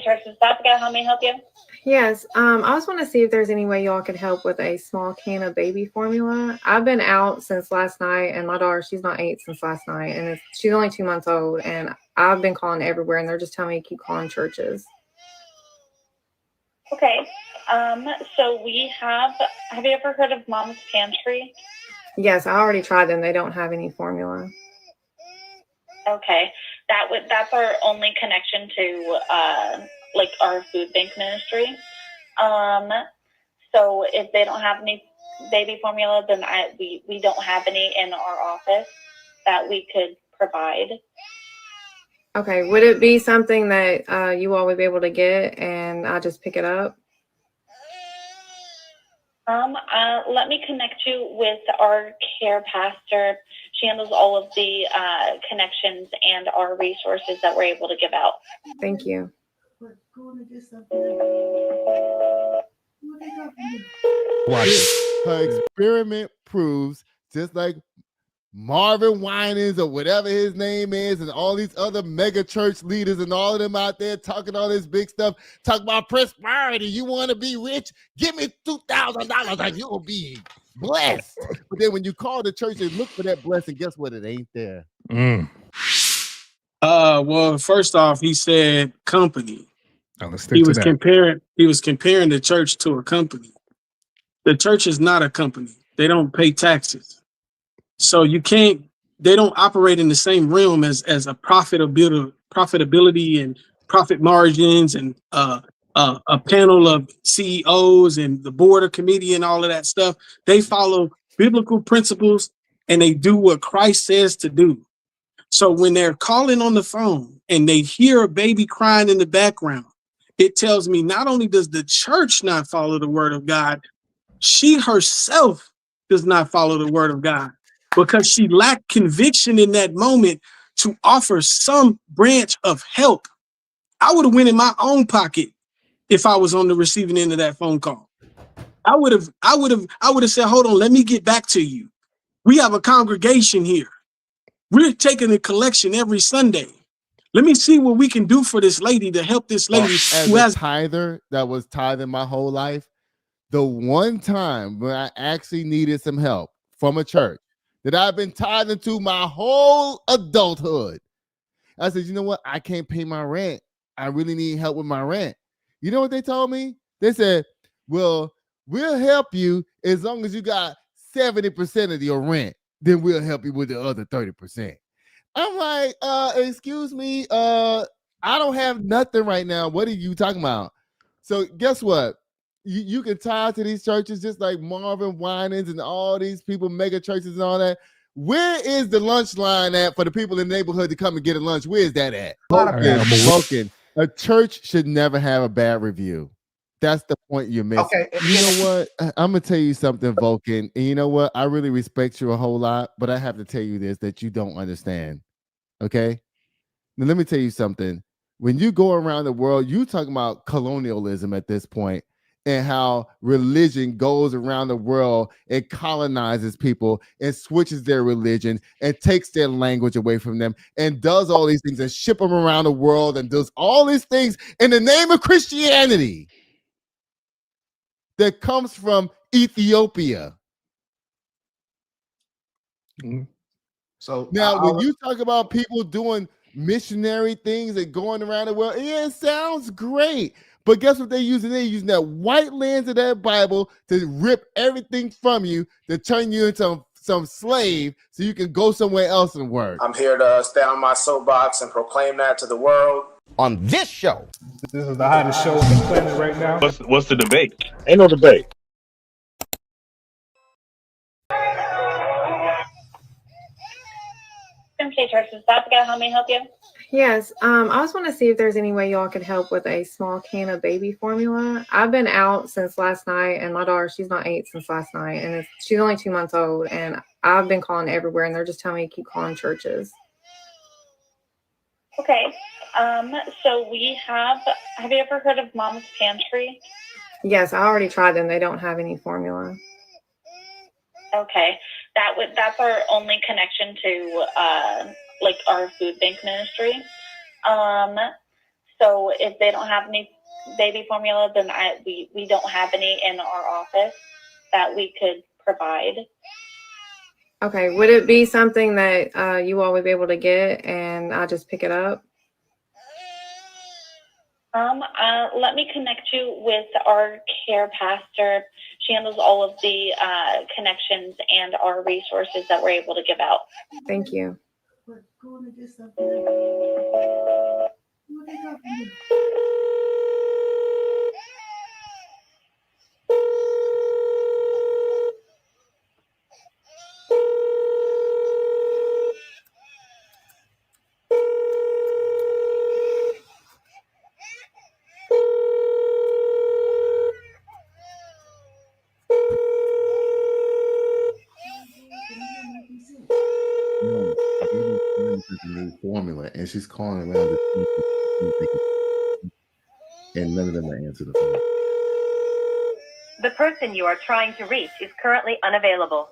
Church is about to go. How may I help you? Yes, I just want to see if there's any way y'all could help with a small can of baby formula. I've been out since last night, and my daughter, she's not 8 since last night, and she's only 2 months old, and I've been calling everywhere, and they're just telling me to keep calling churches. Okay, so we have you ever heard of Mom's Pantry? Yes, I already tried them. They don't have any formula. Okay, that's our only connection to like our food bank ministry. So if they don't have any baby formula, then we don't have any in our office that we could provide. Okay, would it be something that you all would be able to get and I just pick it up? Let me connect you with our care pastor. She handles all of the connections and our resources that we're able to give out. Thank you. Watch it. Her experiment proves, just like Marvin Winans or whatever his name is, and all these other mega church leaders and all of them out there talking all this big stuff, talk about prosperity. You want to be rich? Give me $2,000 and you'll be blessed. But then when you call the church and look for that blessing, guess what? It ain't there. Well, first off, he said company. Let's stick to that. He was comparing the church to a company. The church is not a company. They don't pay taxes. So they don't operate in the same realm as a profitability and profit margins and a panel of CEOs and the board of committee and all of that stuff. They follow biblical principles and they do what Christ says to do. So when they're calling on the phone and they hear a baby crying in the background, it tells me not only does the church not follow the word of God, she herself does not follow the word of God, because she lacked conviction in that moment to offer some branch of help. I would have went in my own pocket if I was on the receiving end of that phone call. I would have said, hold on, let me get back to you. We have a congregation here. We're taking a collection every Sunday. Let me see what we can do for this lady to help this lady who has a tither that was tithing my whole life. The one time when I actually needed some help from a church that I've been tithing to my whole adulthood, I said, you know what? I can't pay my rent. I really need help with my rent. You know what they told me? They said, well, we'll help you as long as you got 70% of your rent. Then we'll help you with the other 30%. I'm like, excuse me, I don't have nothing right now. What are you talking about? So guess what? You can tie to these churches just like Marvin Winans and all these people, mega churches and all that. Where is the lunch line at for the people in the neighborhood to come and get a lunch? Where is that at? Vulcan. A church should never have a bad review. That's the point you're missing. Okay. You know what? I'm going to tell you something, Vulcan. And you know what? I really respect you a whole lot, but I have to tell you this, that you don't understand. Okay? Now, let me tell you something. When you go around the world, you talking about colonialism at this point, and how religion goes around the world and colonizes people and switches their religion and takes their language away from them and does all these things and ship them around the world and does all these things in the name of Christianity that comes from Ethiopia. So now when you talk about people doing missionary things and going around the world, yeah, it sounds great. But guess what they're using? They're using that white lens of that Bible to rip everything from you, to turn you into some slave so you can go somewhere else and work. I'm here to stay on my soapbox and proclaim that to the world. On this show. This is the hottest show on the planet right now. What's the debate? Ain't no debate. Church is about to go. How may I help you? Yes, I just want to see if there's any way y'all could help with a small can of baby formula. I've been out since last night, and my daughter, she's not 8 since last night, and she's only 2 months old, and I've been calling everywhere, and they're just telling me to keep calling churches. Okay, so we have you ever heard of Mom's Pantry? Yes, I already tried them. They don't have any formula. Okay, that's our only connection to like our food bank ministry. So if they don't have any baby formula, then we don't have any in our office that we could provide. Okay, would it be something that you all would be able to get and I'll just pick it up? Let me connect you with our care pastor. She handles all of the connections and our resources that we're able to give out. Thank you. No, new formula, and she's calling around and none of them are answering the phone. The person you are trying to reach is currently unavailable.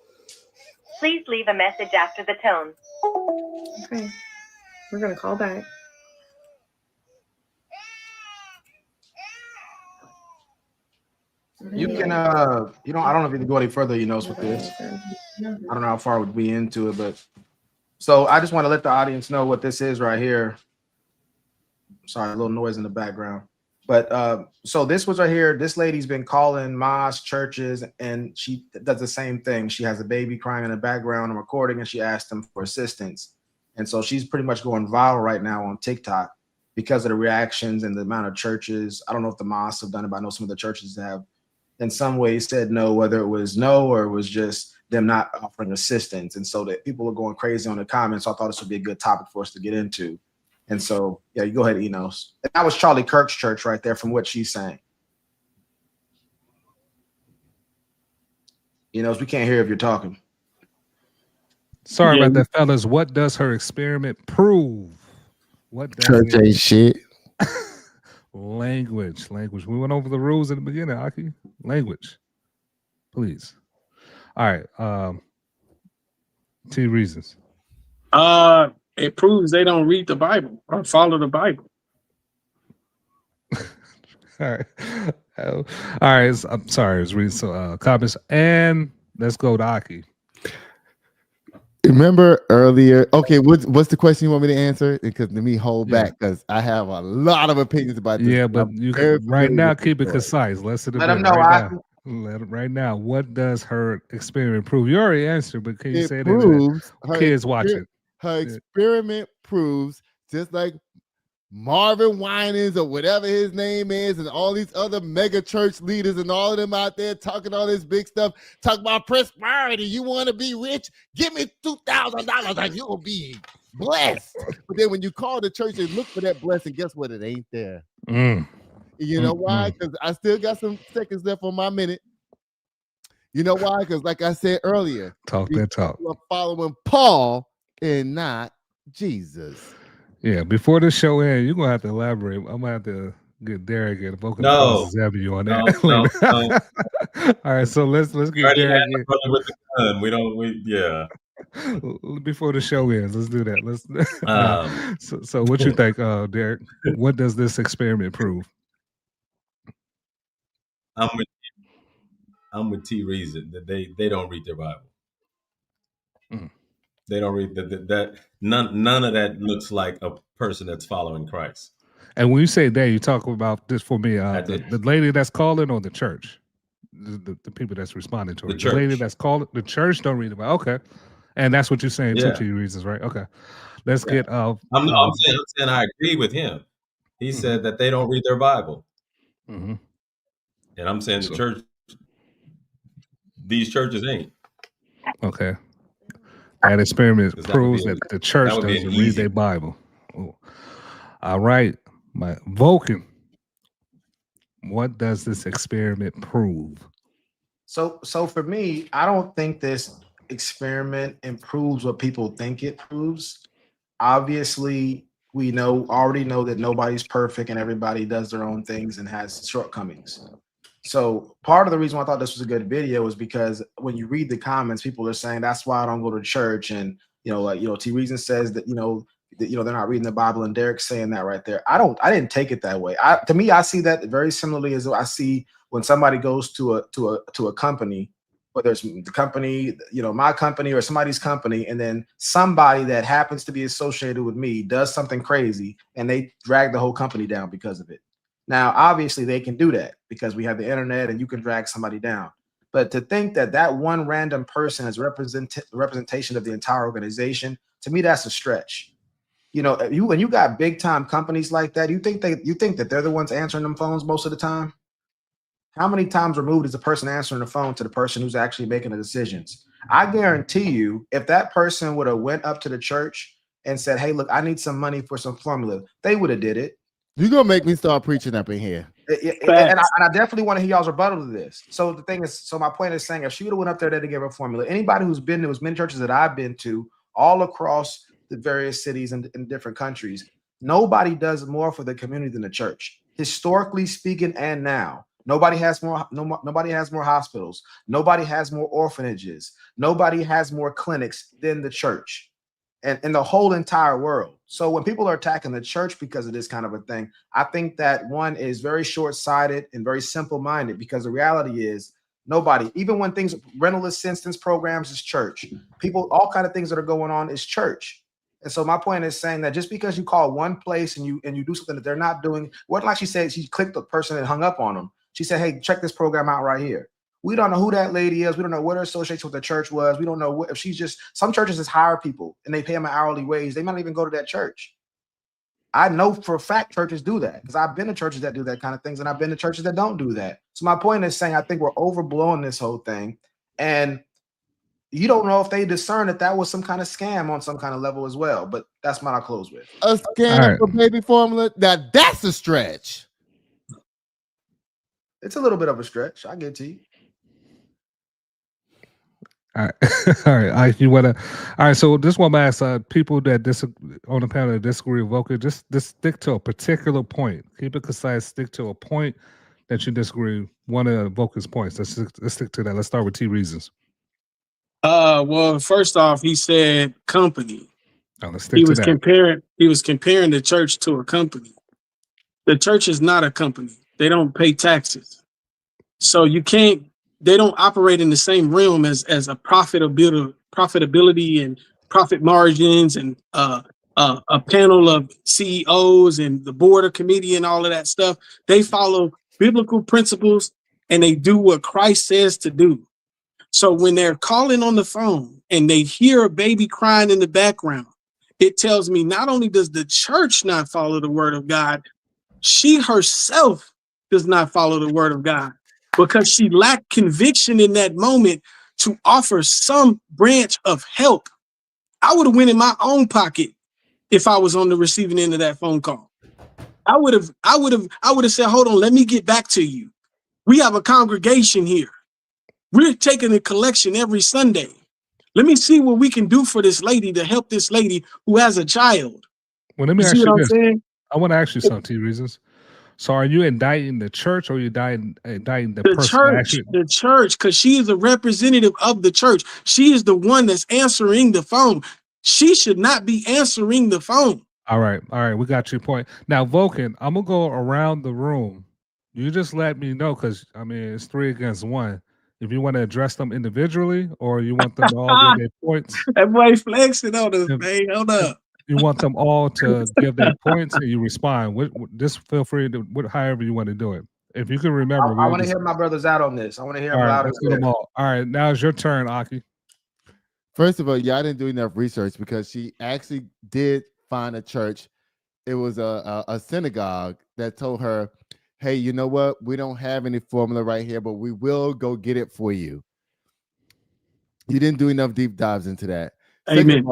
Please leave a message after the tone. Okay, we're gonna call back. You can, you know, I don't know if you can go any further, you know, with this. I don't know how far would be into it, but so I just want to let the audience know what this is right here. Sorry, a little noise in the background. But so this was right here. This lady's been calling mosques, churches, and she does the same thing. She has a baby crying in the background and recording, and she asked them for assistance. And so she's pretty much going viral right now on TikTok because of the reactions and the amount of churches. I don't know if the mosques have done it, but I know some of the churches have in some ways said no, whether it was no or it was just them not offering assistance. And so that people are going crazy on the comments. So I thought this would be a good topic for us to get into. And so, yeah, you go ahead, Enos. And that was Charlie Kirk's church right there from what she's saying. Enos, we can't hear if you're talking. Sorry about that, fellas. What does her experiment prove? What does Church ain't shit. Language. We went over the rules at the beginning, Aki. Language. Please. All right. T reasons. It proves they don't read the Bible or follow the Bible. All right. All right. I'm sorry. I was reading some comments. And let's go to Aki. Remember earlier? Okay, what's the question you want me to answer? Because let me hold back because I have a lot of opinions about this. Yeah, but you can right now keep it concise. Let them know. Right now, what does her experiment prove? You already answered, but can you say proves that? Kids watching. Her experiment proves, just like Marvin Winans or whatever his name is, and all these other mega church leaders and all of them out there talking all this big stuff, talk about prosperity. You want to be rich? Give me $2,000 and you'll be blessed. But then when you call the church and look for that blessing, guess what? It ain't there. You know why? Because I still got some seconds left on my minute. You know why? Because like I said earlier, talk that talk. We're following Paul and not Jesus. Yeah, before the show ends, you're gonna have to elaborate. I'm gonna have to get Derek and Vocal Zebby on that. No. All right, so let's get Derek with the gun. Before the show ends, let's do that. So what you think, Derek? What does this experiment prove? I'm with T Reason that they don't read their Bible. They don't read that. None of that looks like a person that's following Christ. And when you say they, you talk about this for me, the lady that's calling or the church, the people that's responding to her. The lady that's calling, the church don't read the Bible. Okay, and that's what you're saying. Yeah. 2 reasons, right? Okay, let's get. I'm saying I agree with him. He said that they don't read their Bible, and I'm saying the church. These churches ain't. Okay. That experiment proves that the church doesn't read their Bible. Ooh. All right. My Vulcan. What does this experiment prove? So for me, I don't think this experiment improves what people think it proves. Obviously, we already know that nobody's perfect and everybody does their own things and has shortcomings. So part of the reason why I thought this was a good video is because when you read the comments, people are saying that's why I don't go to church. And, T Reason says that, they're not reading the Bible, and Derek's saying that right there. I didn't take it that way. To me, I see that very similarly as I see when somebody goes to a company, whether it's the company, my company or somebody's company, and then somebody that happens to be associated with me does something crazy and they drag the whole company down because of it. Now, obviously, they can do that because we have the internet and you can drag somebody down. But to think that one random person is representation of the entire organization, to me, that's a stretch. When you got big time companies like that, you think that they're the ones answering them phones most of the time? How many times removed is the person answering the phone to the person who's actually making the decisions? I guarantee you, if that person would have went up to the church and said, "Hey, look, I need some money for some formula," they would have did it. You're gonna make me start preaching up in here. And I definitely want to hear y'all's rebuttal to this. So the thing is, my point is saying, if she would have went up there to give her formula, anybody who's been to as many churches that I've been to all across the various cities and in different countries, nobody does more for the community than the church. Historically speaking, and now, nobody has more hospitals. Nobody has more orphanages. Nobody has more clinics than the church, and in the whole entire world. So when people are attacking the church because of this kind of a thing, I think that one is very short-sighted and very simple-minded, because the reality is nobody, even when rental assistance programs is church, people, all kind of things that are going on is church. And so my point is saying that just because you call one place and you do something that they're not doing, it wasn't like she said she clicked the person and hung up on them. She said, "Hey, check this program out right here." We don't know who that lady is. We don't know what her association with the church was. We don't know if she's just, some churches just hire people and they pay them an hourly wage. They might not even go to that church. I know for a fact churches do that, because I've been to churches that do that kind of things, and I've been to churches that don't do that. So my point is saying, I think we're overblowing this whole thing. And you don't know if they discern that was some kind of scam on some kind of level as well. But that's what I'll close with. A scam for baby formula? That's a stretch. It's a little bit of a stretch. I get to you. All right, all right. All right. So this one ask people that on the panel that disagree with Volker, just stick to a particular point. Keep it concise. Stick to a point that you disagree. One of Volker's points. Let's stick to that. Let's start with T reasons. Well, first off, he said company. Oh, let's stick to that. He was comparing the church to a company. The church is not a company. They don't pay taxes, so they don't operate in the same realm as a profitability and profit margins and a panel of CEOs and the board of committee and all of that stuff. They follow biblical principles and they do what Christ says to do. So when they're calling on the phone and they hear a baby crying in the background, it tells me not only does the church not follow the word of God, she herself does not follow the word of God, because she lacked conviction in that moment to offer some branch of help. I would have went in my own pocket if I was on the receiving end of that phone call. I would have said, "Hold on, let me get back to you. We have a congregation here. We're taking a collection every Sunday. Let me see what we can do for this lady to help this lady who has a child." Well, let me ask you what I'm this. saying? I want to ask you some T reasons. So are you indicting the church, or are you indicting the person? The church, because she is a representative of the church. She is the one that's answering the phone. She should not be answering the phone. All right. We got your point. Now, Vulcan, I'm going to go around the room. You just let me know, because, I mean, it's 3 against 1. If you want to address them individually, or you want them to all give their points. That boy flexing on us, man. Hold up. You want them all to give their points and you respond. Just feel free to however you want to do it. If you can remember. I want to hear my brothers out on this. I want to hear them loud and clear. All right, now it's your turn, Aki. First of all, y'all didn't do enough research, because she actually did find a church. It was a synagogue that told her, "Hey, you know what? We don't have any formula right here, but we will go get it for you." You didn't do enough deep dives into that. Amen.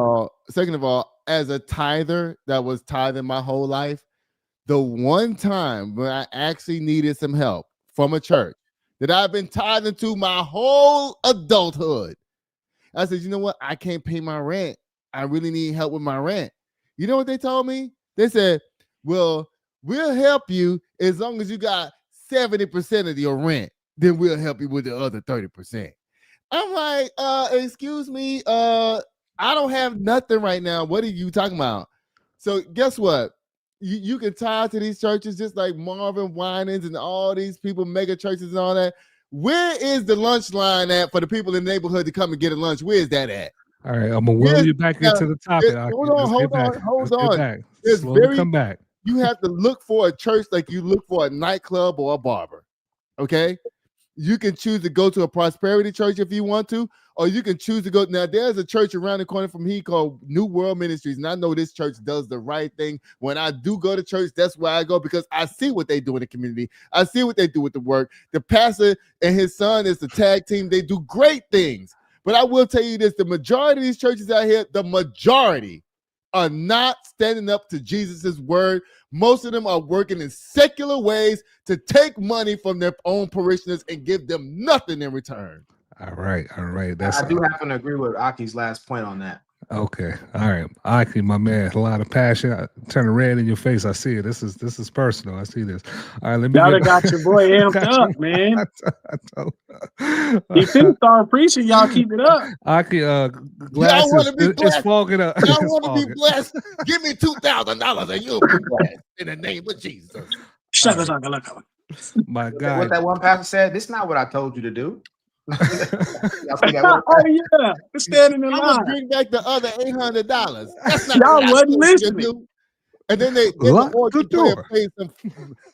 Second of all, as a tither that was tithing my whole life, the one time when I actually needed some help from a church that I've been tithing to my whole adulthood, I said, "You know what? I can't pay my rent. I really need help with my rent." You know what they told me? They said, "Well, we'll help you as long as you got 70% of your rent. Then we'll help you with the other 30%. I'm like, excuse me, I don't have nothing right now. What are you talking about? So guess what? You can tie to these churches just like Marvin Winans and all these people, mega churches and all that. Where is the lunch line at for the people in the neighborhood to come and get a lunch? Where is that at? All right, I'm gonna wheel you back into the topic. Hold on. Slowly come back. You have to look for a church like you look for a nightclub or a barber. Okay? You can choose to go to a prosperity church if you want to, or you can choose to go. Now, there's a church around the corner from here called New World Ministries, and I know this church does the right thing. When I do go to church, that's where I go because I see what they do in the community. I see what they do with the work. The pastor and his son is the tag team. They do great things. But I will tell you this, the majority of these churches out here, the majority are not standing up to Jesus's word. Most of them are working in secular ways to take money from their own parishioners and give them nothing in return. All right. I do happen to agree with Aki's last point on that. Okay. All right. Aki, my man, a lot of passion. I turn red in your face. I see it. This is personal. I see this. All right, let me. Y'all got your boy amped up, man. He finna start preaching. Y'all keep it up. Aki, glasses. It's fogging up. I want to be blessed. Give me $2,000 and you'll be blessed in the name of Jesus. My God. What that one pastor said, this is not what I told you to do. Oh yeah, standing in line. Bring back the other $800. That's not y'all wasn't listening. And then they played some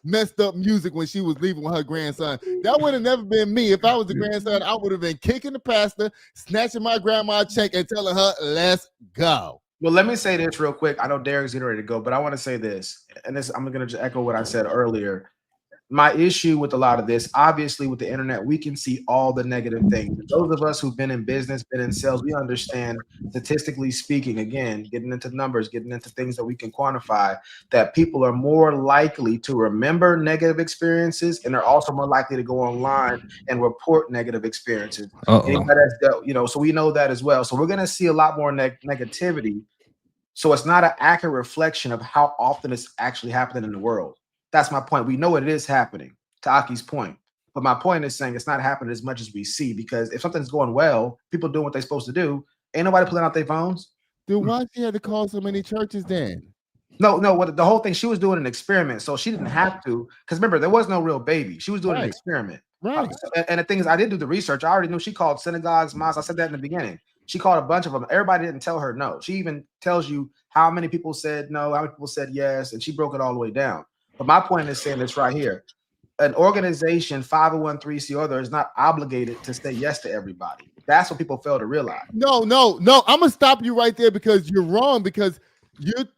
messed up music when she was leaving with her grandson. That would have never been me. If I was the grandson, I would have been kicking the pastor, snatching my grandma's check, and telling her, "Let's go." Well, let me say this real quick. I know Derek's getting ready to go, but I want to say this, and I'm going to just echo what I said earlier. My issue with a lot of this, obviously with the internet, we can see all the negative things. Those of us who've been in business, been in sales, we understand, statistically speaking, again, getting into numbers, getting into things that we can quantify, that people are more likely to remember negative experiences, and they're also more likely to go online and report negative experiences. Anybody that's so we know that as well. So we're going to see a lot more negativity. So it's not an accurate reflection of how often it's actually happening in the world. That's my point. We know it is happening, to Aki's point. But my point is saying it's not happening as much as we see, because if something's going well, people doing what they're supposed to do, ain't nobody pulling out their phones. Dude, why she had to call so many churches then? No, what the whole thing, she was doing an experiment, so she didn't have to, because remember, there was no real baby. She was doing an experiment. Right. And the thing is, I did do the research. I already knew she called synagogues, mosques. I said that in the beginning. She called a bunch of them. Everybody didn't tell her no. She even tells you how many people said no, how many people said yes, and she broke it all the way down. But my point is saying this right here. An organization, 501(c)(3) or other, is not obligated to say yes to everybody. That's what people fail to realize. No. I'm gonna stop you right there because you're wrong. Because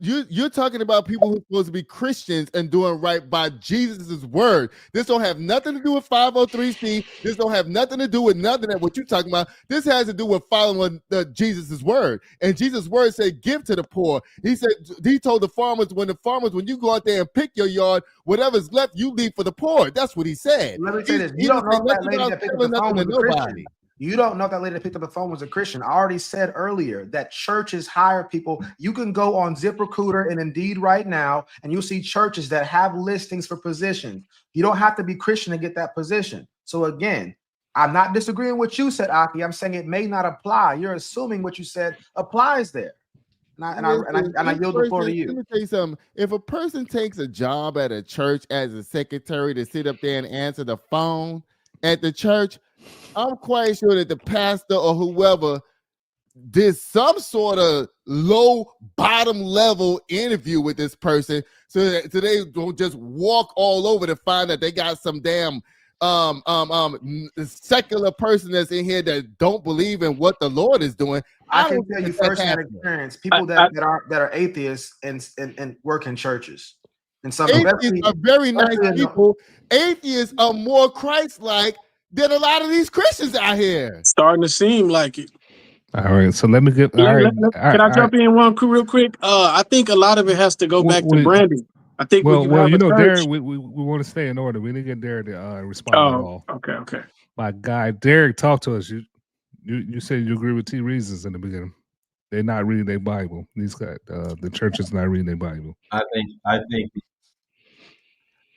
you're talking about people who are supposed to be Christians and doing right by Jesus's word. This don't have nothing to do with 503c. This don't have nothing to do with nothing of what you're talking about. This has to do with following Jesus's word. And Jesus' word said, "Give to the poor." He said, he told the farmers, when you go out there and pick your yard, whatever's left, you leave for the poor. That's what he said. Let me say this: you don't know if that lady that picked up the phone was a Christian. You don't know if that lady that picked up the phone was a Christian. I already said earlier that churches hire people. You can go on ZipRecruiter and Indeed right now, and you'll see churches that have listings for positions. You don't have to be Christian to get that position. So again, I'm not disagreeing with what you said, Aki. I'm saying it may not apply. You're assuming what you said applies there. And I yield the floor to you. Let me tell you something. If a person takes a job at a church as a secretary to sit up there and answer the phone at the church, I'm quite sure that the pastor or whoever did some sort of low bottom level interview with this person so they don't just walk all over to find that they got some damn secular person that's in here that don't believe in what the Lord is doing. I can tell you firsthand experience, people that are atheists and work in churches. And some atheists are very nice people. Atheists are more Christ-like than a lot of these Christians out here. Starting to seem like it. All right, so let me get. Can I jump in real quick? I think a lot of it has to go back to branding. I think Derek, we want to stay in order. We didn't get Derek to respond at all. Okay. My guy, Derek, talk to us. You said you agree with T. Reasons in the beginning. They're not reading their Bible. These guys, the church is not reading their Bible.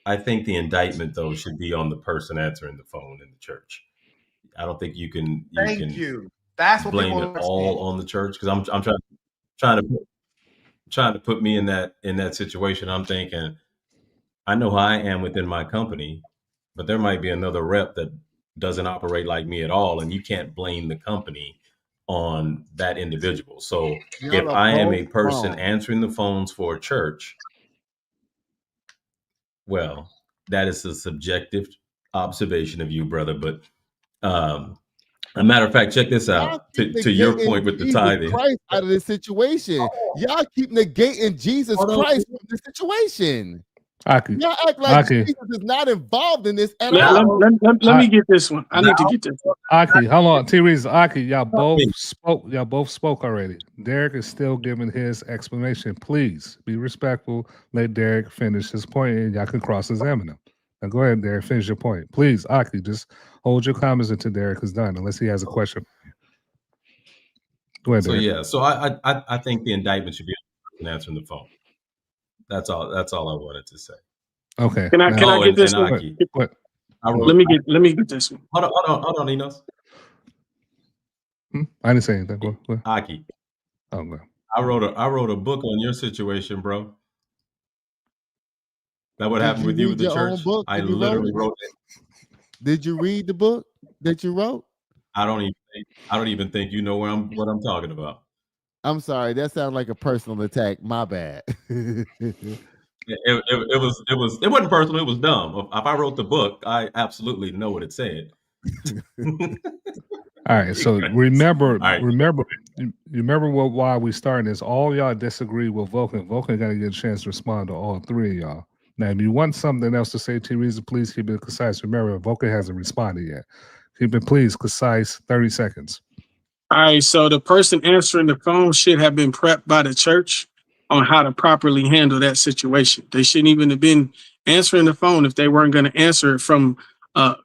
I think the indictment, though, should be on the person answering the phone in the church. I don't think you can. Thank you. That's what blame it all on the church, because I'm trying to. trying to put me in that situation. I'm thinking, I know how I am within my company, but there might be another rep that doesn't operate like me at all, and you can't blame the company on that individual. So if Y'all are I am both a person wrong. answering the phones for a church, well, that is a subjective observation of you, brother. But a matter of fact, check this Y'all out. keep To your negating point with the Jesus tithing. Christ out of this situation. Y'all keep negating Jesus Christ from the situation. Aki, Y'all act like Aki, Jesus is not involved in this at Let all. me get this one. I need to get this one. Aki, hold on. T-Reason, Aki, y'all both me. spoke. Y'all both spoke already. Derek is still giving his explanation. Please be respectful. Let Derek finish his point, and y'all can cross-examine him. Now go ahead, Derek. Finish your point, please. Aki, just hold your comments until Derek is done, unless he has a question. Go ahead, So Derek. yeah, so I think the indictment should be on answering the phone. That's all I wanted to say. Okay. Can I get this and one? Aki, What? Let me get this one. Hold on, Enos. I didn't say anything. What? Aki, Okay. I wrote a book on your situation, bro. That what Did happened you with you with read the your own church? book I when you wrote literally it? wrote it. Did you read the book that you wrote? I don't even think you know what I'm talking about. I'm sorry, that sounds like a personal attack. My bad. It wasn't personal. It was dumb. If I wrote the book, I absolutely know what it said. All right. So remember, All right. remember why we started this. All y'all disagree with Vulcan. Vulcan got to get a chance to respond to all three of y'all. Now, if you want something else to say, T-Reason, please keep it concise. Remember, Vulcan hasn't responded yet. Keep it, please, concise. 30 seconds. All right, so the person answering the phone should have been prepped by the church on how to properly handle that situation. They shouldn't even have been answering the phone if they weren't going to answer it from a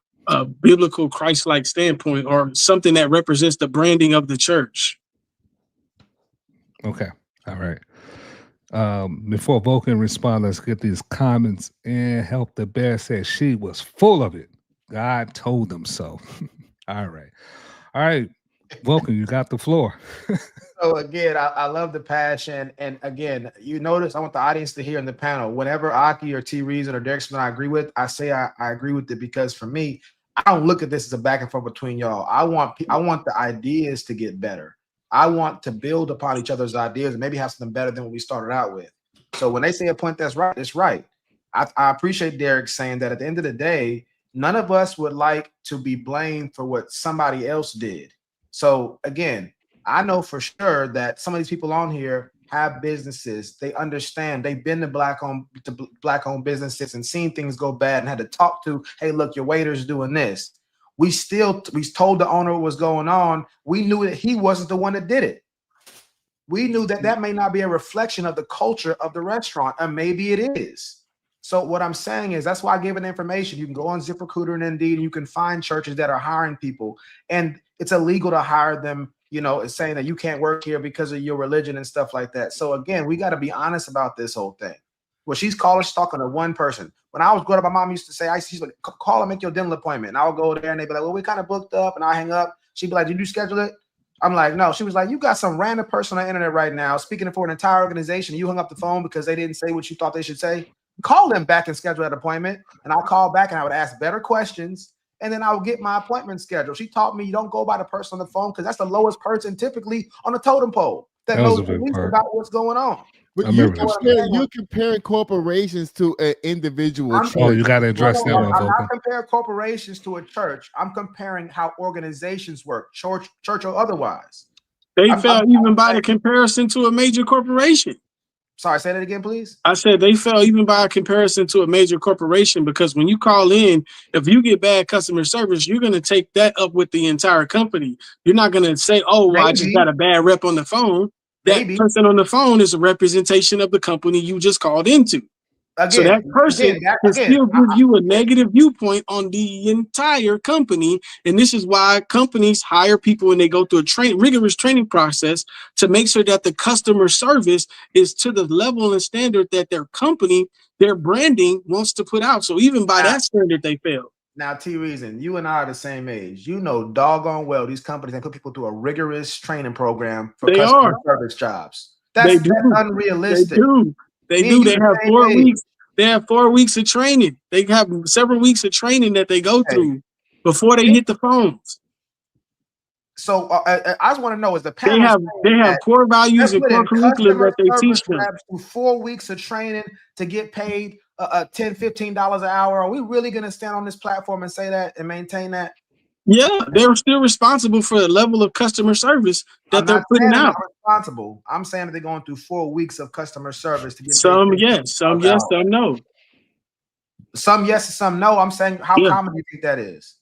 biblical Christ-like standpoint or something that represents the branding of the church. Okay. All right. Before Vulcan responds, let's get these comments in. Help the Bear said she was full of it. God told them so. All right. All right. Vulcan, you got the floor. So again, I love the passion. And again, you notice I want the audience to hear in the panel, whenever Aki or T Reason or Derek Smith I agree with, I say I agree with it because for me, I don't look at this as a back and forth between y'all. I want the ideas to get better. I want to build upon each other's ideas and maybe have something better than what we started out with. So when they say a point that's right, it's right. I appreciate Derek saying that at the end of the day, none of us would like to be blamed for what somebody else did. So again, I know for sure that some of these people on here have businesses. They understand. They've been to black-owned businesses and seen things go bad and had to talk to, hey, look, your waiter's doing this. We told the owner what was going on. We knew that he wasn't the one that did it. We knew that that may not be a reflection of the culture of the restaurant, and maybe it is. So what I'm saying is that's why I gave it information. You can go on ZipRecruiter and Indeed, and you can find churches that are hiring people, and it's illegal to hire them. You know, it's saying that you can't work here because of your religion and stuff like that. So again, we got to be honest about this whole thing. Well, she's talking to one person. When I was growing up, my mom used to say, she's like, call and make your dental appointment. And I'll go there and they'd be like, well, we kind of booked up, and I hang up. She'd be like, did you schedule it? I'm like, no. She was like, you got some random person on the internet right now speaking for an entire organization. You hung up the phone because they didn't say what you thought they should say. Call them back and schedule that appointment. And I'll call back and I would ask better questions. And then I would get my appointment scheduled. She taught me you don't go by the person on the phone because that's the lowest person typically on the totem pole that knows the least about what's going on. But you're comparing corporations to an individual church. Oh, you got to address that one, I'm Vulcan. not comparing corporations to a church. I'm comparing how organizations work, church or otherwise. They fell even by the comparison to a major corporation. Sorry, say that again, please. I said they fell even by a comparison to a major corporation because when you call in, if you get bad customer service, you're going to take that up with the entire company. You're not going to say, oh, well, I just got a bad rep on the phone. That person on the phone is a representation of the company you just called into. So that person can still give you a negative viewpoint on the entire company. And this is why companies hire people when they go through a rigorous training process to make sure that the customer service is to the level and standard that their company, their branding wants to put out. So even by that standard, they fail. Now, T Reason, you and I are the same age. You know doggone well these companies, they put people through a rigorous training program for customer service jobs. They That's do. unrealistic. They do. They have 4 weeks. They have 4 weeks of training. They have several weeks of training that they go through before they hit the phones. So I just want to know, is the panel they have core values and core curriculum that they teach them. Through 4 weeks of training to get paid $10, $15 an hour? Are we really going to stand on this platform and say that and maintain that? Yeah, they're still responsible for the level of customer service that they're putting out. Responsible. I'm saying that they're going through 4 weeks of customer service to get some paid yes, some yes, some no. Some yes, some no. I'm saying, how common do you think that is?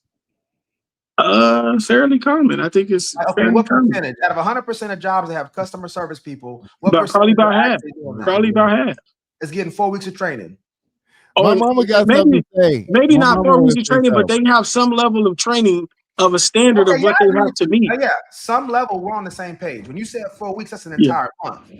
Fairly common. I think it's okay. What percentage out of 100% of jobs that have customer service people? What probably about half. Probably about half. It's getting 4 weeks of training. My mama got something to say. Maybe not 4 weeks of training, but they have some level of training of a standard of what they have to meet. Yeah, some level. We're on the same page. When you said 4 weeks, that's an entire month.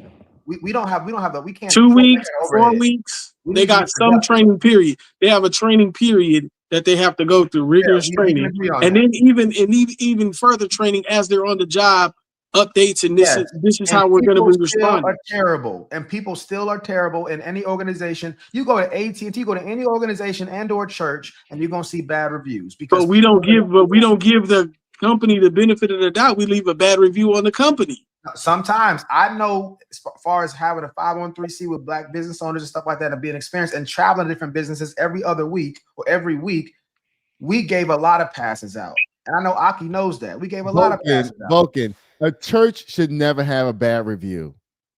We don't have that. We can't. 2 weeks, 4 weeks. They got some training period. They have a training period that they have to go through, rigorous training, and then even further training as they're on the job, updates, and this is how we're going to be responding. Are terrible, and people still are terrible in any organization. You go to AT&T, go to any organization and/or church, and you're going to see bad reviews because we don't give the company the benefit of the doubt. We leave a bad review on the company. Sometimes I know, as far as having a 501(c) with Black business owners and stuff like that, and being experienced and traveling to different businesses every other week or every week, we gave a lot of passes out. And I know Aki knows that. We gave a lot of passes out. A church should never have a bad review.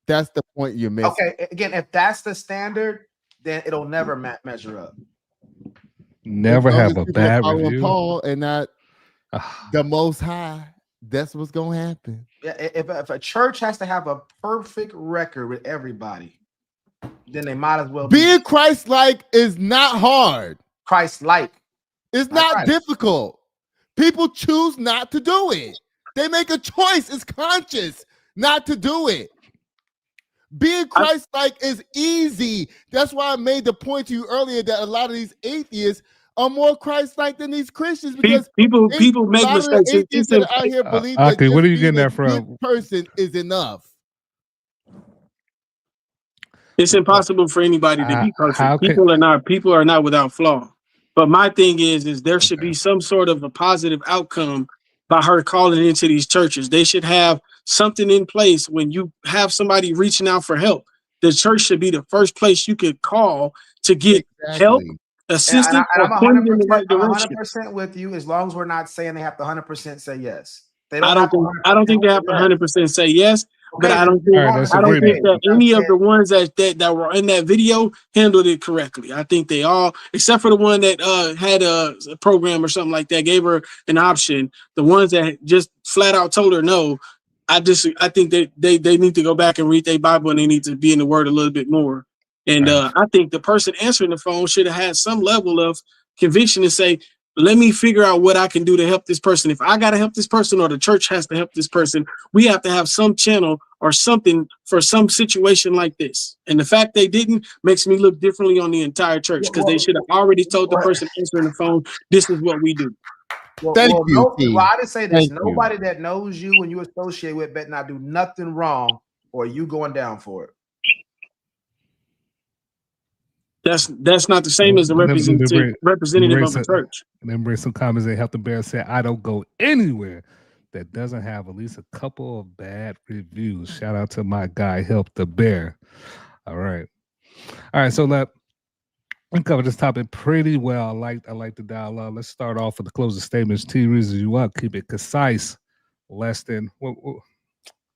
That's the point you're missing. Okay, again, if that's the standard, then it'll never measure up. Never have a bad review. Paul and not the Most High. That's what's gonna happen. Yeah, if a church has to have a perfect record with everybody, then they might as well being Christ-like is not hard. Christ-like. It's not difficult. People choose not to do it. They make a choice. It's conscious not to do it. Being Christ-like is easy. That's why I made the point to you earlier that a lot of these atheists are more Christ-like than these Christians because people make mistakes. That out here believe that what are you getting that from? Person is enough. It's impossible for anybody to be perfect. People are not without flaw. But my thing is there should be some sort of a positive outcome by her calling into these churches. They should have something in place when you have somebody reaching out for help. The church should be the first place you could call to get help, assistance, or pointed in the right direction. I'm 100% with you, as long as we're not saying they have to 100% say yes. I don't think they have to 100% say yes. But I don't think that any of the ones that were in that video handled it correctly. I think they all, except for the one that had a program or something like that, gave her an option. The ones that just flat out told her no, I think they need to go back and read their Bible, and they need to be in the Word a little bit more. And I think the person answering the phone should have had some level of conviction to say, let me figure out what I can do to help this person. If I got to help this person or the church has to help this person, we have to have some channel or something for some situation like this. And the fact they didn't makes me look differently on the entire church, because they should have already told the person answering the phone, this is what we do. Thank you. I just say this: nobody that knows you and you associate with better not do nothing wrong, or you going down for it. That's not the same as a representative of a church. And then bring some comments. They have to bear say, I don't go anywhere that doesn't have at least a couple of bad reviews. Shout out to my guy, Help the Bear. All right. So we covered this topic pretty well. I like the dialogue. Let's start off with the closing statements. T reasons you up. Keep it concise. Less than what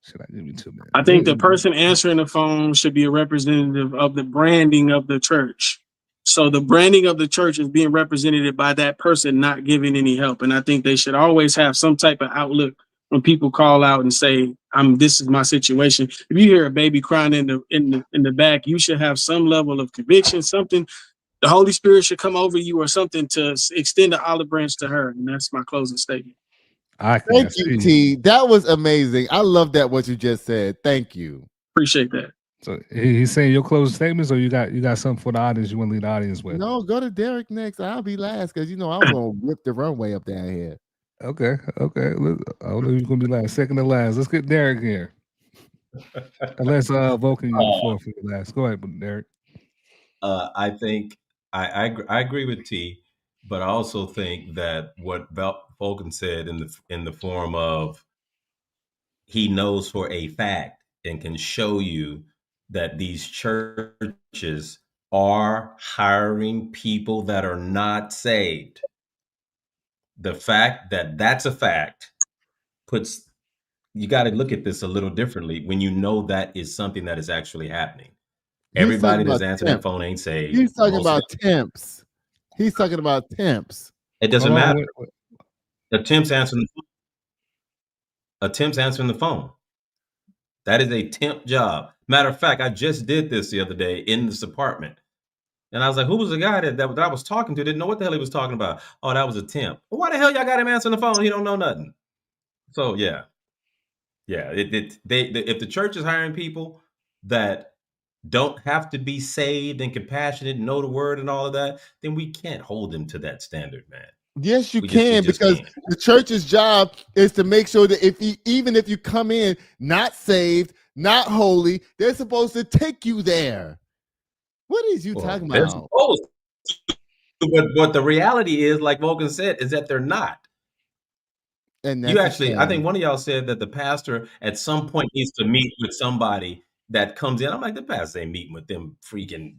should I give you 2 minutes? I think the person answering the phone should be a representative of the branding of the church. So the branding of the church is being represented by that person not giving any help. And I think they should always have some type of outlook when people call out and say, this is my situation. If you hear a baby crying in the back, you should have some level of conviction, something. The Holy Spirit should come over you or something to extend the olive branch to her. And that's my closing statement. Thank you, T. That was amazing. I love that what you just said. Thank you. Appreciate that. So he's saying your closing statements, or you got something for the audience you want to lead the audience with? No, go to Derek next. I'll be last because I'm gonna whip the runway up down here. Okay. I don't know who's gonna be last. Second to last. Let's get Derek here. Unless Vulcan, you the floor for the last. Go ahead, Derek. I think I agree with T, but I also think that what Vulcan said in the form of he knows for a fact and can show you that these churches are hiring people that are not saved. The fact that that's a fact puts you got to look at this a little differently when you know that is something that is actually happening. Everybody that's answering that phone ain't saved. He's talking about temps. He's talking about temps. It doesn't matter. The temps answering the phone. A temp's answering the phone. That is a temp job. Matter of fact, I just did this the other day in this apartment. And I was like, who was the guy that I was talking to? Didn't know what the hell he was talking about. Oh, that was a temp. Well, why the hell y'all got him answering the phone? He don't know nothing. So yeah. If the church is hiring people that don't have to be saved and compassionate, know the word and all of that, then we can't hold them to that standard, man. Yes, you can, because the church's job is to make sure that even if you come in not saved, not holy, they're supposed to take you there. What is you talking about? But the reality is, like Vulcan said, is that they're not. And you actually, I think one of y'all said that the pastor at some point needs to meet with somebody that comes in. I'm like, the pastor ain't meeting with them freaking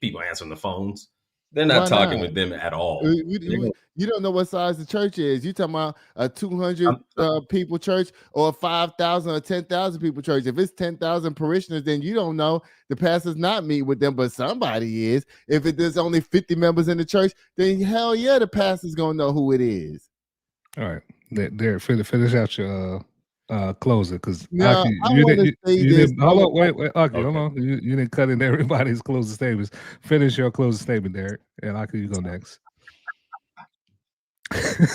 people answering the phones. They're not talking with them at all. You don't know what size the church is. You talking about a 200 people church or a 5,000 or 10,000 people church. If it's 10,000 parishioners, then you don't know. The pastor's not meeting with them, but somebody is. If there's only 50 members in the church, then hell yeah, the pastor's gonna know who it is. All right, Derek, finish out your closer, because no, hold on, wait, Aki, hold on. You didn't cut in everybody's closing statements. Finish your closing statement, Derek, and Aki, you go next.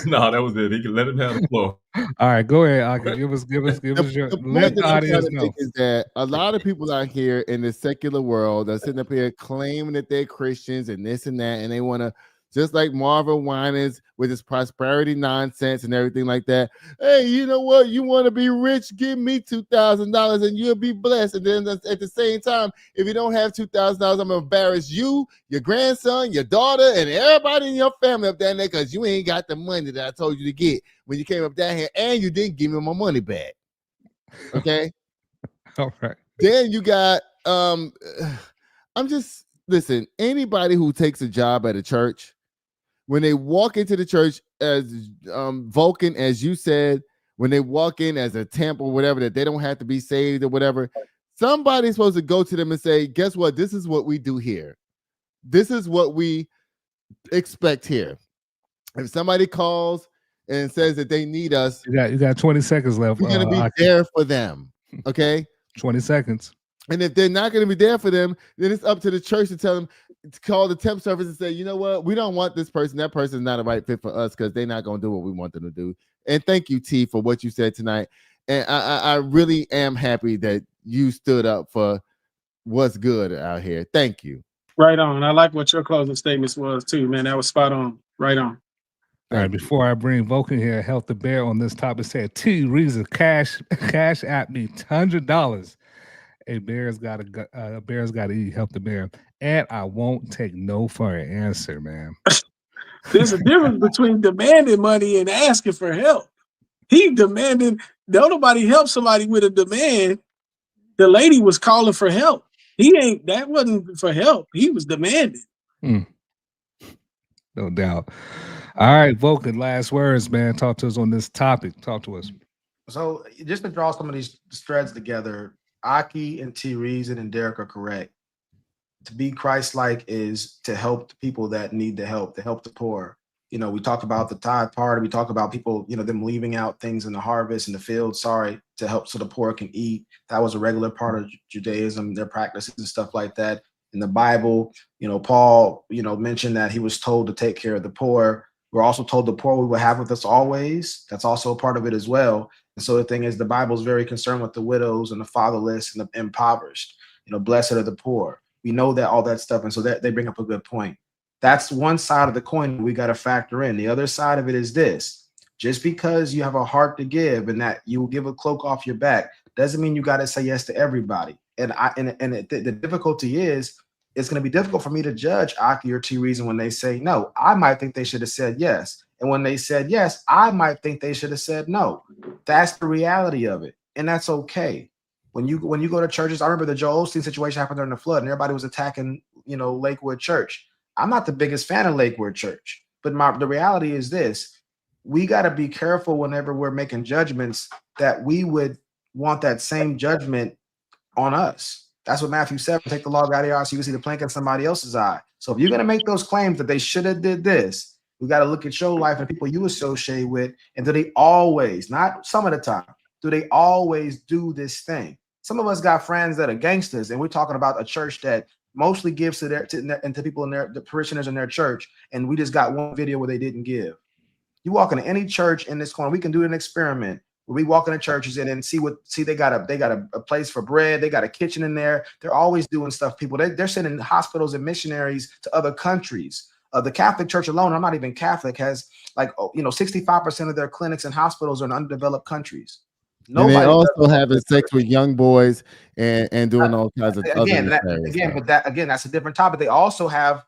No, that was it. He can let him have the floor. All right, go ahead, Aki. Give us your. Let the audience know. Is that a lot of people out here in the secular world are sitting up here claiming that they're Christians and this and that, and they want to, just like Marvin Winans with his prosperity nonsense and everything like that. Hey, you know what? You want to be rich? Give me $2,000 and you'll be blessed. And then at the same time, if you don't have $2,000, I'm going to embarrass you, your grandson, your daughter, and everybody in your family up down there because you ain't got the money that I told you to get when you came up down here, and you didn't give me my money back. Okay? All right. Then you got, listen, anybody who takes a job at a church, when they walk into the church as Vulcan, as you said, when they walk in as a temp or whatever, that they don't have to be saved or whatever, somebody's supposed to go to them and say, guess what? This is what we do here. This is what we expect here. If somebody calls and says that they need us, you got 20 seconds left. We're going to be there for them. Okay? 20 seconds. And if they're not going to be there for them, then it's up to the church to tell them, to call the temp service and say, you know what, we don't want this person. That person is not a right fit for us because they're not going to do what we want them to do. And thank you, T, for what you said tonight. And I really am happy that you stood up for what's good out here. Thank you. Right on. I like what your closing statements was too, man. That was spot on. Right on. All right, before I bring Vulcan here, Help the Bear on this topic said 2 reasons cash at me $100. A bear's got to eat. Help the bear, and I won't take no for an answer, man. There's a difference between demanding money and asking for help. He demanded. Nobody help somebody with a demand. The lady was calling for help. That wasn't for help. He was demanding. No doubt. All right, Vulcan, last words, man. Talk to us on this topic. Talk to us. So just to draw some of these threads together, Aki and T. Reason and Derek are correct. To be Christ-like is to help the people that need the help, to help the poor. You know, we talk about the tithe part. We talk about people, them leaving out things in the harvest in the field, to help so the poor can eat. That was a regular part of Judaism, their practices and stuff like that. In the Bible, Paul, mentioned that he was told to take care of the poor. We're also told the poor we will have with us always. That's also a part of it as well. And so the thing is, the Bible is very concerned with the widows and the fatherless and the impoverished. Blessed are the poor. We know that all that stuff. And so that they bring up a good point. That's one side of the coin we got to factor in. The other side of it is this: just because you have a heart to give and that you will give a cloak off your back Doesn't mean you got to say yes to everybody. And the difficulty is, it's going to be difficult for me to judge Aki or T Reason when they say no. I might think they should have said yes. And when they said yes, I might think they should have said no. That's the reality of it. And that's okay. When you go to churches, I remember the Joel Osteen situation happened during the flood and everybody was attacking, Lakewood Church. I'm not the biggest fan of Lakewood Church, but the reality is this: we got to be careful whenever we're making judgments that we would want that same judgment on us. That's what Matthew 7, take the log out of your eye so you can see the plank in somebody else's eye. So if you're going to make those claims that they should have did this, we got to look at your life and people you associate with, and do they always, not some of the time, do they always do this thing? Some of us got friends that are gangsters, and we're talking about a church that mostly gives to people in the parishioners in their church, and we just got one video where they didn't give. You walk into any church in this corner, we can do an experiment where we walk into churches and see they got a place for bread, they got a kitchen in there. They're always doing stuff. People they're sending hospitals and missionaries to other countries. The Catholic Church alone, I'm not even Catholic, has 65% of their clinics and hospitals are in underdeveloped countries. Nobody and they also having sex with young boys and doing all kinds of that's a different topic. They also have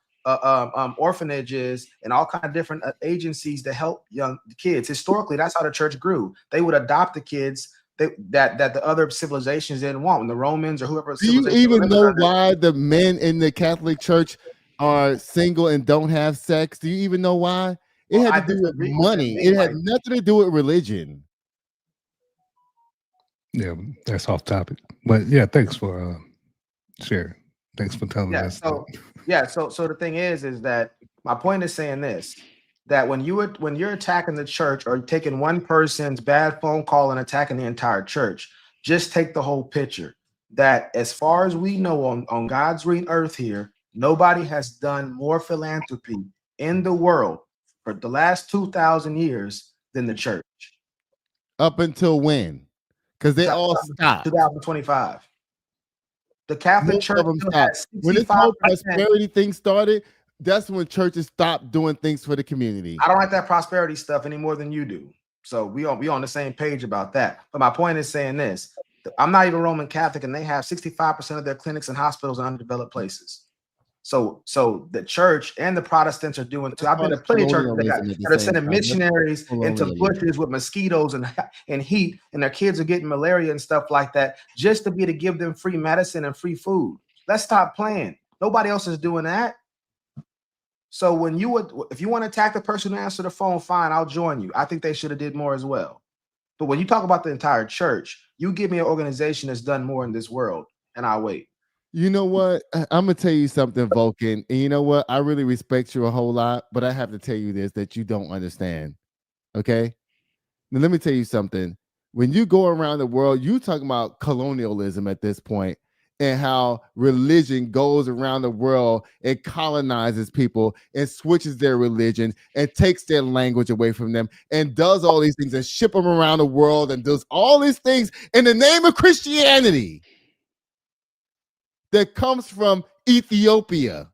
orphanages and all kinds of different agencies to help young kids. Historically, that's how the church grew. They would adopt the kids that the other civilizations didn't want. When the Romans or whoever. Do you even know why the men in the Catholic Church are single and don't have sex? Do you even know why? It had to do with money. It had nothing to do with religion. Yeah, that's off topic. But yeah, thanks for sharing. Thanks for telling us. So the thing is that my point is saying this, that when you're attacking the church or taking one person's bad phone call and attacking the entire church, just take the whole picture. That as far as we know on God's green earth here, nobody has done more philanthropy in the world for the last 2,000 years than the church. Up until when? Because they all stopped. 2025. The Catholic Church stopped. When this whole prosperity thing started, that's when churches stopped doing things for the community. I don't like that prosperity stuff any more than you do. So we on the same page about that. But my point is saying this: I'm not even Roman Catholic, and they have 65% of their clinics and hospitals in undeveloped places. So the church and the Protestants are doing too. I've been to plenty of churches that are sending missionaries into bushes with mosquitoes and heat, and their kids are getting malaria and stuff like that, just to be able to give them free medicine and free food. Let's stop playing. Nobody else is doing that. So if you want to attack the person who answered the phone, fine, I'll join you. I think they should have did more as well. But when you talk about the entire church, you give me an organization that's done more in this world, and I'll wait. You know what? I'm gonna tell you something, Vulcan. And you know what? I really respect you a whole lot, but I have to tell you this that you don't understand. Okay? Now let me tell you something. When you go around the world, you talking about colonialism at this point, and how religion goes around the world and colonizes people and switches their religion and takes their language away from them and does all these things and ship them around the world and does all these things in the name of Christianity that comes from Ethiopia.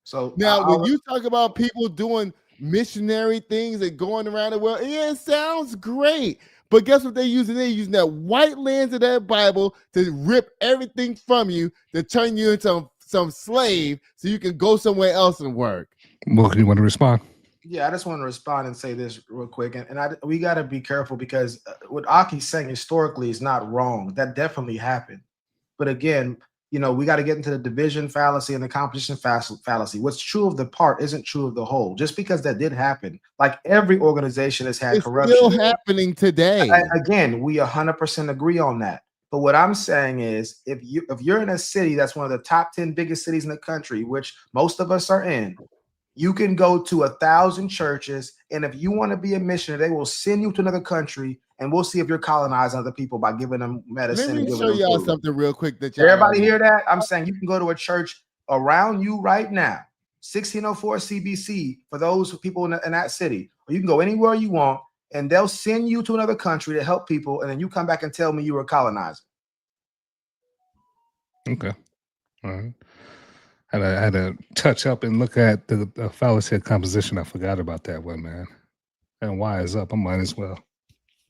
So now, when you talk about people doing missionary things and going around the world, yeah, it sounds great. But guess what they're using? They're using that white lens of that Bible to rip everything from you, to turn you into some slave so you can go somewhere else and work. Well, you want to respond? Yeah, I just want to respond and say this real quick. And we got to be careful, because what Aki's saying historically is not wrong. That definitely happened. But again, we got to get into the division fallacy and the competition fallacy. What's true of the part isn't true of the whole. Just because that did happen, like every organization has had corruption. It's still happening today. Again, we 100% agree on that. But what I'm saying is, if you're in a city that's one of the top 10 biggest cities in the country, which most of us are in, you can go to 1,000 churches, and if you want to be a missionary, they will send you to another country, and we'll see if you're colonizing other people by giving them medicine. Let me show y'all something real quick. Everybody hear that? I'm saying you can go to a church around you right now, 1604 CBC, for those people in that city, or you can go anywhere you want, and they'll send you to another country to help people, and then you come back and tell me you were colonizing. Okay. All right. I had to touch up and look at the fallacy of composition. I forgot about that one, man. And why is up? I might as well.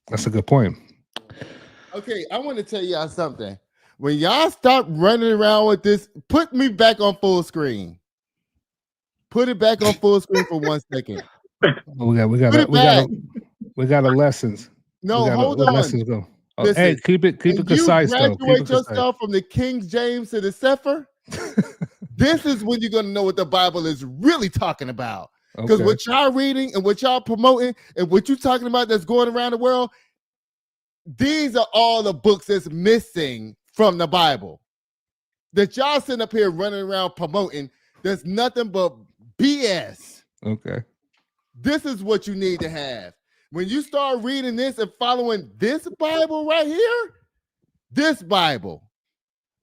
That's a good point. Okay, I want to tell y'all something. When y'all stop running around with this, put me back on full screen. Put it back on full screen for 1 second. We got a lessons. No, hold on. Lessons go. Oh, Listen, hey, keep it concise though. Graduate yourself from the King James to the Sefer. This is when you're gonna know what the Bible is really talking about. Because what y'all reading and what y'all promoting and what you talking about that's going around the world, these are all the books that's missing from the Bible. That y'all sitting up here running around promoting, there's nothing but BS. Okay. This is what you need to have. When you start reading this and following this Bible right here, this Bible,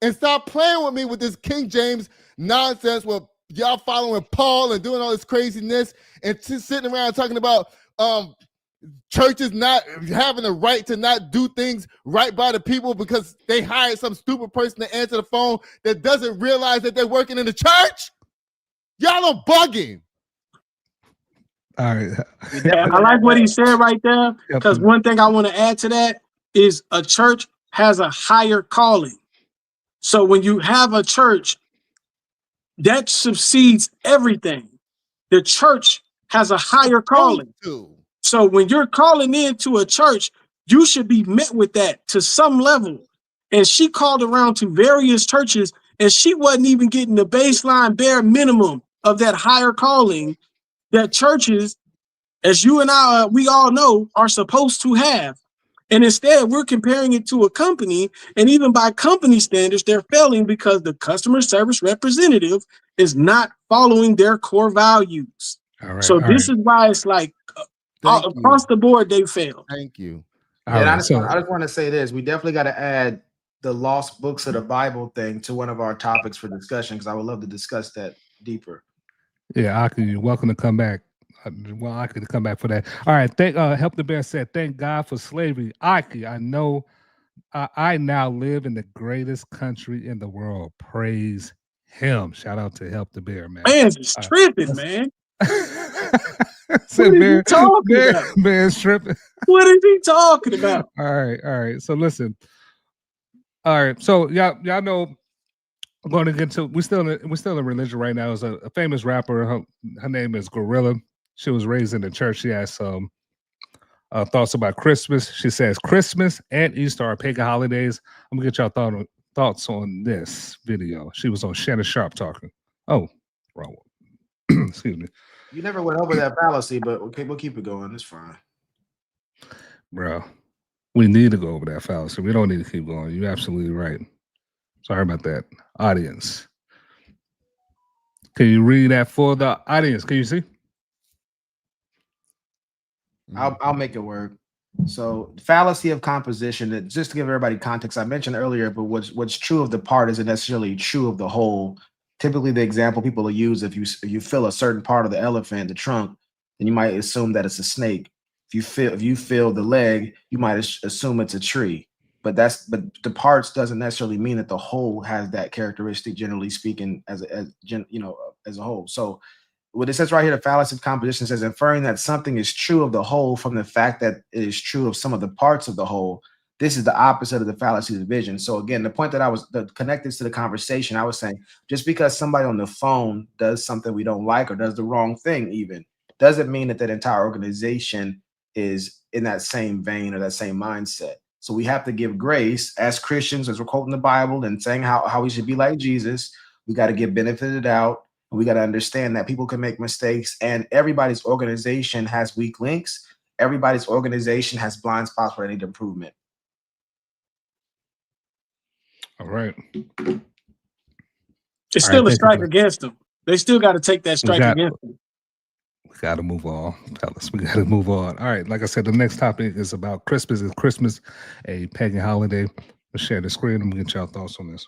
and stop playing with me with this King James nonsense where y'all following Paul and doing all this craziness and sitting around talking about churches not having the right to not do things right by the people because they hired some stupid person to answer the phone that doesn't realize that they're working in the church. Y'all are bugging. All right. Yeah, I like what he said right there, because one thing I want to add to that is a church has a higher calling. So when you have a church, that subsedes everything. The church has a higher calling. So when you're calling into a church, you should be met with that to some level. And she called around to various churches, and she wasn't even getting the baseline bare minimum of that higher calling that churches, as you and I, we all know, are supposed to have. And instead, we're comparing it to a company, and even by company standards, they're failing because the customer service representative is not following their core values. So this is why it's like across the board, they fail. Thank you. And I just want to say this. We definitely got to add the lost books of the Bible thing to one of our topics for discussion, because I would love to discuss that deeper. Yeah, Aki, you're welcome to come back. Well, Aki to come back for that. All right, Help the Bear said, thank God for slavery. Aki, I know I now live in the greatest country in the world. Praise him. Shout out to Help the Bear, man. Man's just tripping, man. What are you talking about? Man's tripping. What is he talking about? All right. So listen. All right. So y'all know. I'm going to get to. We're still in religion right now. There's a famous rapper. Her name is Gorilla. She was raised in the church. She has some thoughts about Christmas. She says Christmas and Easter are pagan holidays. I'm gonna get y'all thoughts on this video. She was on Shannon Sharp talking. Oh, wrong one. Excuse me. You never went over that fallacy, but okay, we'll keep it going. It's fine. Bro, we need to go over that fallacy. We don't need to keep going. You're absolutely right. Sorry about that. Audience. Can you read that for the audience? Can you see? I'll make it work. So fallacy of composition, that just to give everybody context, I mentioned earlier, but what's true of the part isn't necessarily true of the whole. Typically, the example people will use, if you feel a certain part of the elephant, the trunk, then you might assume that it's a snake. If you feel the leg, you might assume it's a tree. But the parts doesn't necessarily mean that the whole has that characteristic, generally speaking, as a whole. So what it says right here, the fallacy of composition says inferring that something is true of the whole from the fact that it is true of some of the parts of the whole. This is the opposite of the fallacy of division. So again, the point that I was connected to the conversation, I was saying, just because somebody on the phone does something we don't like or does the wrong thing even, doesn't mean that entire organization is in that same vein or that same mindset. So we have to give grace as Christians, as we're quoting the Bible and saying how we should be like Jesus. We got to give benefit of the doubt. And we got to understand that people can make mistakes, and everybody's organization has weak links. Everybody's organization has blind spots where they need improvement. All right. It's still a strike against them. They still got to take that strike against them. We got to move on, fellas. We got to move on. All right. Like I said, the next topic is about Christmas. Is Christmas a pagan holiday? Let's share the screen and we'll get y'all thoughts on this.